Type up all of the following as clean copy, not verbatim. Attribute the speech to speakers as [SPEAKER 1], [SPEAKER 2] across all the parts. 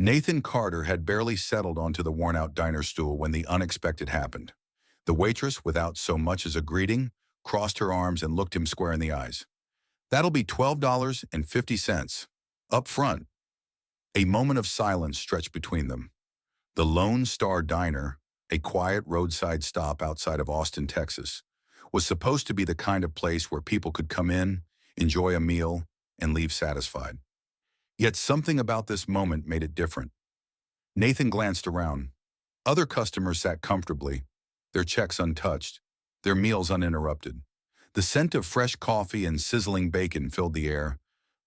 [SPEAKER 1] Nathan Carter had barely settled onto the worn-out diner stool when the unexpected happened. The waitress, without so much as a greeting, crossed her arms and looked him square in the eyes. "That'll be $12.50. Up front." A moment of silence stretched between them. The Lone Star Diner, a quiet roadside stop outside of Austin, Texas, was supposed to be the kind of place where people could come in, enjoy a meal, and leave satisfied. Yet something about this moment made it different. Nathan glanced around. Other customers sat comfortably, their checks untouched, their meals uninterrupted. The scent of fresh coffee and sizzling bacon filled the air.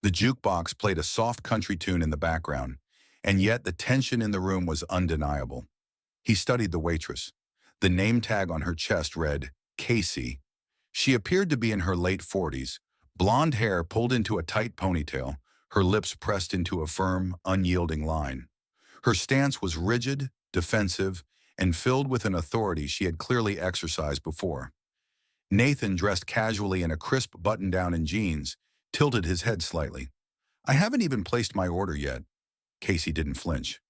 [SPEAKER 1] The jukebox played a soft country tune in the background, and yet the tension in the room was undeniable. He studied the waitress. The name tag on her chest read, Casey. She appeared to be in her late 40s, blonde hair pulled into a tight ponytail, her lips pressed into a firm, unyielding line. Her stance was rigid, defensive, and filled with an authority she had clearly exercised before. Nathan, dressed casually in a crisp button-down and jeans, tilted his head slightly. "I haven't even placed my order yet." Casey didn't flinch.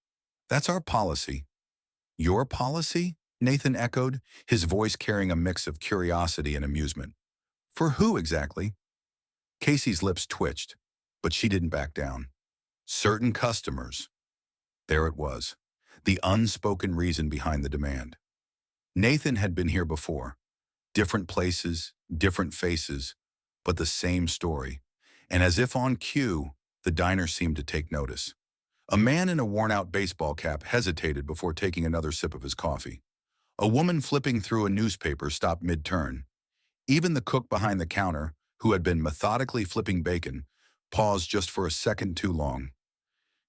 [SPEAKER 1] "That's our policy." "Your policy?" Nathan echoed, his voice carrying a mix of curiosity and amusement. "For who exactly?" Casey's lips twitched, but she didn't back down. "Certain customers." There it was, the unspoken reason behind the demand. Nathan had been here before. Different places, different faces, but the same story. And as if on cue, the diner seemed to take notice. A man in a worn-out baseball cap hesitated before taking another sip of his coffee. A woman flipping through a newspaper stopped mid-turn. Even the cook behind the counter, who had been methodically flipping bacon, paused just for a second too long.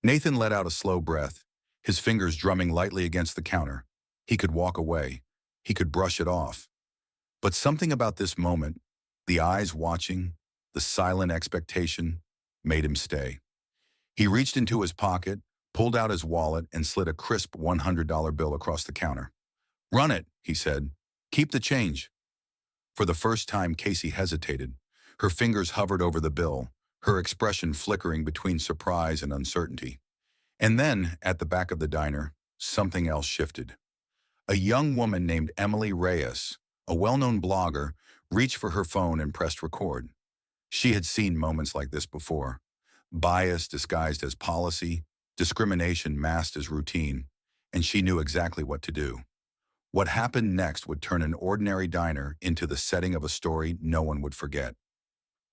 [SPEAKER 1] Nathan let out a slow breath, his fingers drumming lightly against the counter. He could walk away. He could brush it off. But something about this moment, the eyes watching, the silent expectation, made him stay. He reached into his pocket, pulled out his wallet, and slid a crisp $100 bill across the counter. "Run it," he said. "Keep the change." For the first time, Casey hesitated. Her fingers hovered over the bill, her expression flickering between surprise and uncertainty. And then, at the back of the diner, something else shifted. A young woman named Emily Reyes, a well-known blogger, reached for her phone and pressed record. She had seen moments like this before. Bias disguised as policy, discrimination masked as routine, and she knew exactly what to do. What happened next would turn an ordinary diner into the setting of a story no one would forget.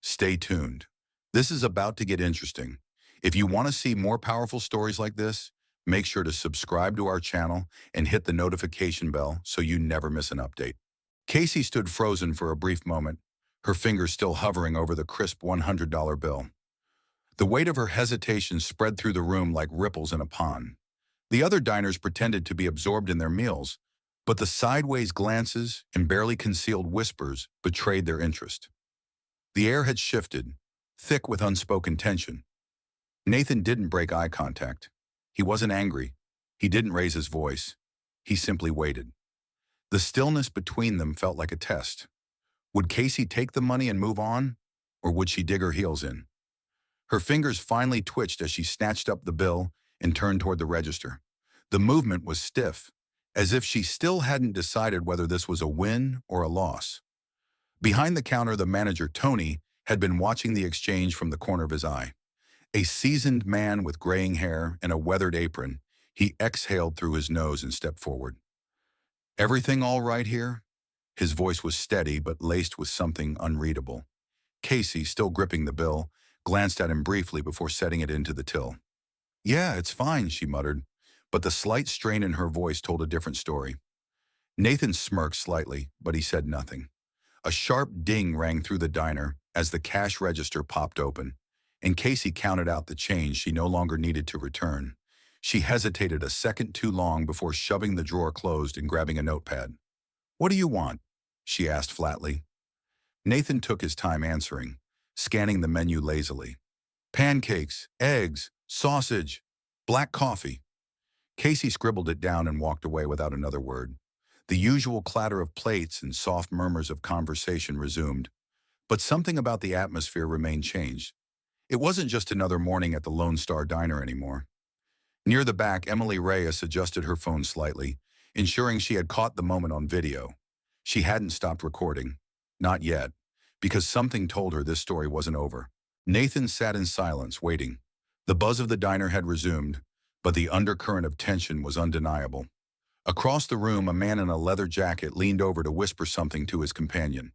[SPEAKER 1] Stay tuned. This is about to get interesting. If you want to see more powerful stories like this, make sure to subscribe to our channel and hit the notification bell so you never miss an update. Casey stood frozen for a brief moment, her fingers still hovering over the crisp $100 bill. The weight of her hesitation spread through the room like ripples in a pond. The other diners pretended to be absorbed in their meals, but the sideways glances and barely concealed whispers betrayed their interest. The air had shifted, thick with unspoken tension. Nathan didn't break eye contact. He wasn't angry. He didn't raise his voice. He simply waited. The stillness between them felt like a test. Would Casey take the money and move on, or would she dig her heels in? Her fingers finally twitched as she snatched up the bill and turned toward the register. The movement was stiff, as if she still hadn't decided whether this was a win or a loss. Behind the counter, the manager, Tony, had been watching the exchange from the corner of his eye. A seasoned man with graying hair and a weathered apron, he exhaled through his nose and stepped forward. "Everything all right here?" His voice was steady but laced with something unreadable. Casey, still gripping the bill, glanced at him briefly before setting it into the till. "Yeah, it's fine," she muttered, but the slight strain in her voice told a different story. Nathan smirked slightly, but he said nothing. A sharp ding rang through the diner as the cash register popped open, and Casey counted out the change she no longer needed to return. She hesitated a second too long before shoving the drawer closed and grabbing a notepad. "What do you want?" she asked flatly. Nathan took his time answering, scanning the menu lazily. "Pancakes, eggs, sausage, black coffee." Casey scribbled it down and walked away without another word. The usual clatter of plates and soft murmurs of conversation resumed, but something about the atmosphere remained changed. It wasn't just another morning at the Lone Star Diner anymore. Near the back, Emily Reyes adjusted her phone slightly, ensuring she had caught the moment on video. She hadn't stopped recording. Not yet, because something told her this story wasn't over. Nathan sat in silence, waiting. The buzz of the diner had resumed, but the undercurrent of tension was undeniable. Across the room, a man in a leather jacket leaned over to whisper something to his companion.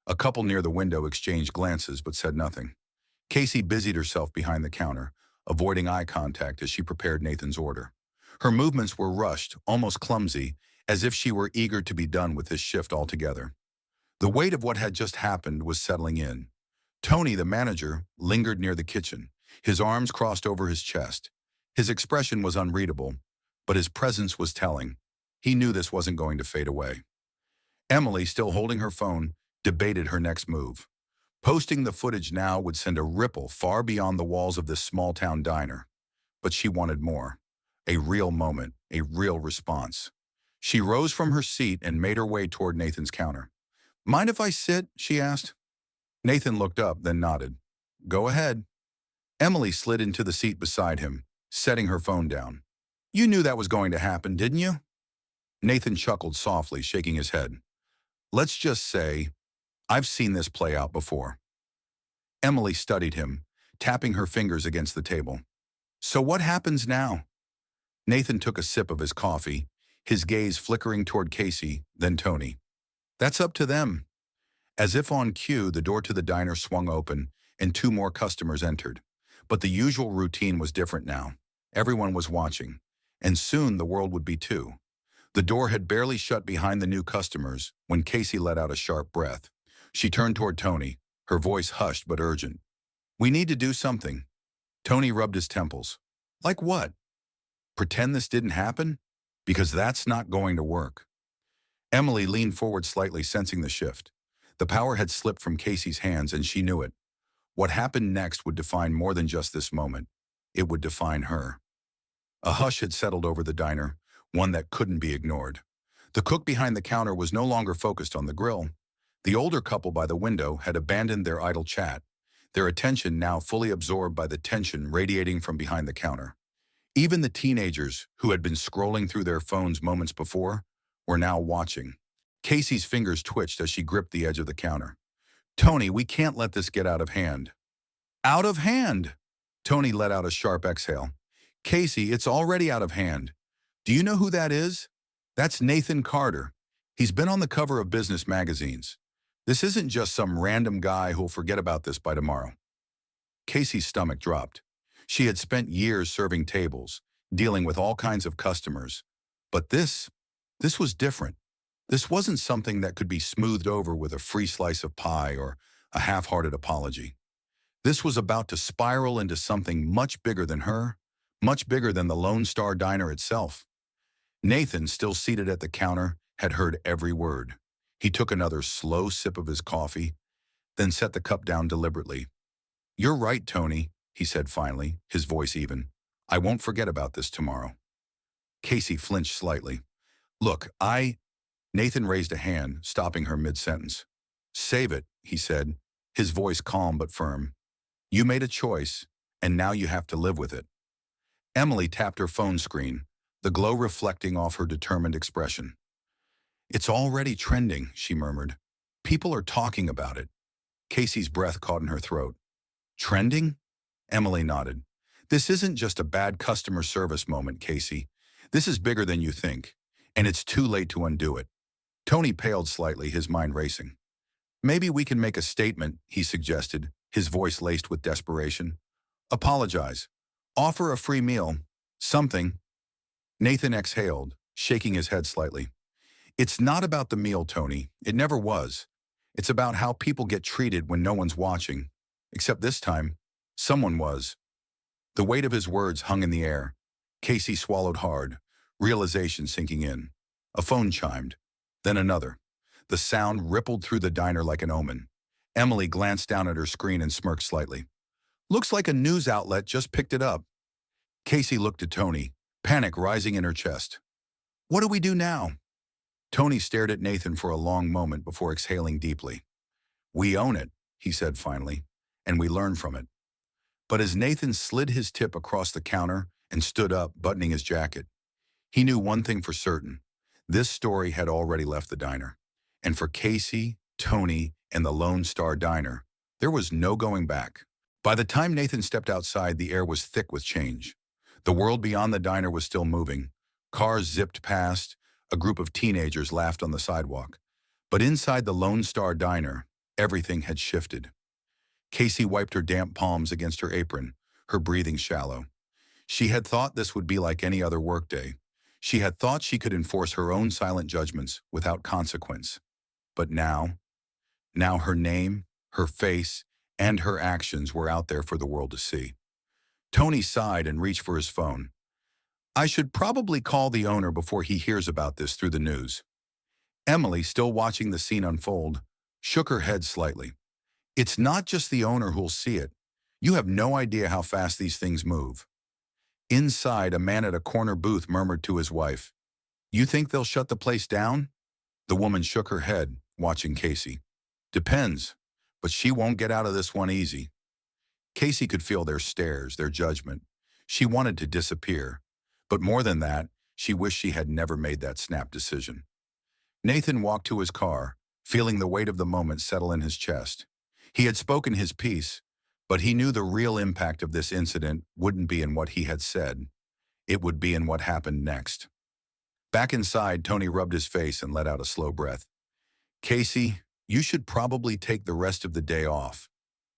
[SPEAKER 1] A couple near the window exchanged glances but said nothing. Casey busied herself behind the counter, avoiding eye contact as she prepared Nathan's order. Her movements were rushed, almost clumsy, as if she were eager to be done with this shift altogether. The weight of what had just happened was settling in. Tony, the manager, lingered near the kitchen, his arms crossed over his chest. His expression was unreadable, but his presence was telling. He knew this wasn't going to fade away. Emily, still holding her phone, debated her next move. Posting the footage now would send a ripple far beyond the walls of this small-town diner. But she wanted more. A real moment, a real response. She rose from her seat and made her way toward Nathan's counter. "Mind if I sit?" she asked. Nathan looked up, then nodded. "Go ahead." Emily slid into the seat beside him, setting her phone down. "You knew that was going to happen, didn't you?" Nathan chuckled softly, shaking his head. "Let's just say, I've seen this play out before." Emily studied him, tapping her fingers against the table. "So what happens now?" Nathan took a sip of his coffee, his gaze flickering toward Casey, then Tony. "That's up to them." As if on cue, the door to the diner swung open, and two more customers entered. But the usual routine was different now. Everyone was watching, and soon the world would be too. The door had barely shut behind the new customers when Casey let out a sharp breath. She turned toward Tony, her voice hushed but urgent. "We need to do something." Tony rubbed his temples. "Like what? Pretend this didn't happen? Because that's not going to work." Emily leaned forward slightly, sensing the shift. The power had slipped from Casey's hands, and she knew it. What happened next would define more than just this moment. It would define her. A hush had settled over the diner, one that couldn't be ignored. The cook behind the counter was no longer focused on the grill. The older couple by the window had abandoned their idle chat, their attention now fully absorbed by the tension radiating from behind the counter. Even the teenagers, who had been scrolling through their phones moments before, were now watching. Casey's fingers twitched as she gripped the edge of the counter. "Tony, we can't let this get out of hand." "Out of hand!" Tony let out a sharp exhale. "Casey, it's already out of hand. Do you know who that is? That's Nathan Carter. He's been on the cover of business magazines. This isn't just some random guy who'll forget about this by tomorrow." Casey's stomach dropped. She had spent years serving tables, dealing with all kinds of customers. But this was different. This wasn't something that could be smoothed over with a free slice of pie or a half-hearted apology. This was about to spiral into something much bigger than her, much bigger than the Lone Star Diner itself. Nathan, still seated at the counter, had heard every word. He took another slow sip of his coffee, then set the cup down deliberately. "You're right, Tony," he said finally, his voice even. "I won't forget about this tomorrow." Casey flinched slightly. "Look, Nathan raised a hand, stopping her mid-sentence. "Save it," he said, his voice calm but firm. "You made a choice, and now you have to live with it." Emily tapped her phone screen, the glow reflecting off her determined expression. "It's already trending," she murmured. "People are talking about it." Casey's breath caught in her throat. "Trending?" Emily nodded. "This isn't just a bad customer service moment, Casey. This is bigger than you think, and it's too late to undo it." Tony paled slightly, his mind racing. "Maybe we can make a statement," he suggested, his voice laced with desperation. "Apologize. Offer a free meal. Something." Nathan exhaled, shaking his head slightly. "It's not about the meal, Tony. It never was. It's about how people get treated when no one's watching. Except this time, someone was." The weight of his words hung in the air. Casey swallowed hard, realization sinking in. A phone chimed, then another. The sound rippled through the diner like an omen. Emily glanced down at her screen and smirked slightly. "Looks like a news outlet just picked it up." Casey looked at Tony, panic rising in her chest. "What do we do now?" Tony stared at Nathan for a long moment before exhaling deeply. "We own it," he said finally, "and we learn from it." But as Nathan slid his tip across the counter and stood up, buttoning his jacket. He knew one thing for certain. This story had already left the diner. And for Casey, Tony, and the Lone Star Diner, there was no going back. By the time Nathan stepped outside, the air was thick with change. The world beyond the diner was still moving. Cars zipped past. A group of teenagers laughed on the sidewalk. But inside the Lone Star Diner, everything had shifted. Casey wiped her damp palms against her apron, her breathing shallow. She had thought this would be like any other workday. She had thought she could enforce her own silent judgments without consequence. But now her name, her face, and her actions were out there for the world to see. Tony sighed and reached for his phone. I should probably call the owner before he hears about this through the news. Emily, still watching the scene unfold, shook her head slightly. It's not just the owner who'll see it. You have no idea how fast these things move. Inside, a man at a corner booth murmured to his wife, You think they'll shut the place down? The woman shook her head, watching Casey. Depends, but she won't get out of this one easy. Casey could feel their stares, their judgment. She wanted to disappear. But more than that, she wished she had never made that snap decision. Nathan walked to his car, feeling the weight of the moment settle in his chest. He had spoken his piece, but he knew the real impact of this incident wouldn't be in what he had said. It would be in what happened next. Back inside, Tony rubbed his face and let out a slow breath. Casey, you should probably take the rest of the day off.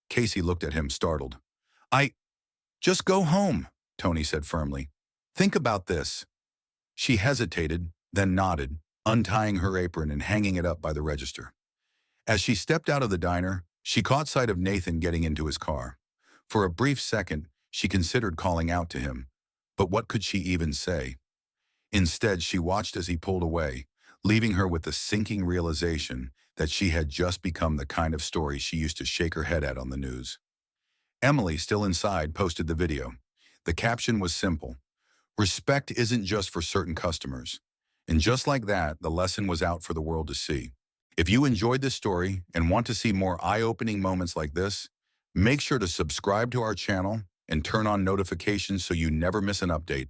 [SPEAKER 1] Casey looked at him, startled. Just go home, Tony said firmly. Think about this. She hesitated, then nodded, untying her apron and hanging it up by the register. As she stepped out of the diner, she caught sight of Nathan getting into his car. For a brief second, she considered calling out to him, but what could she even say? Instead, she watched as he pulled away, leaving her with the sinking realization that she had just become the kind of story she used to shake her head at on the news. Emily, still inside, posted the video. The caption was simple. Respect isn't just for certain customers. And just like that, the lesson was out for the world to see. If you enjoyed this story and want to see more eye-opening moments like this, make sure to subscribe to our channel and turn on notifications so you never miss an update.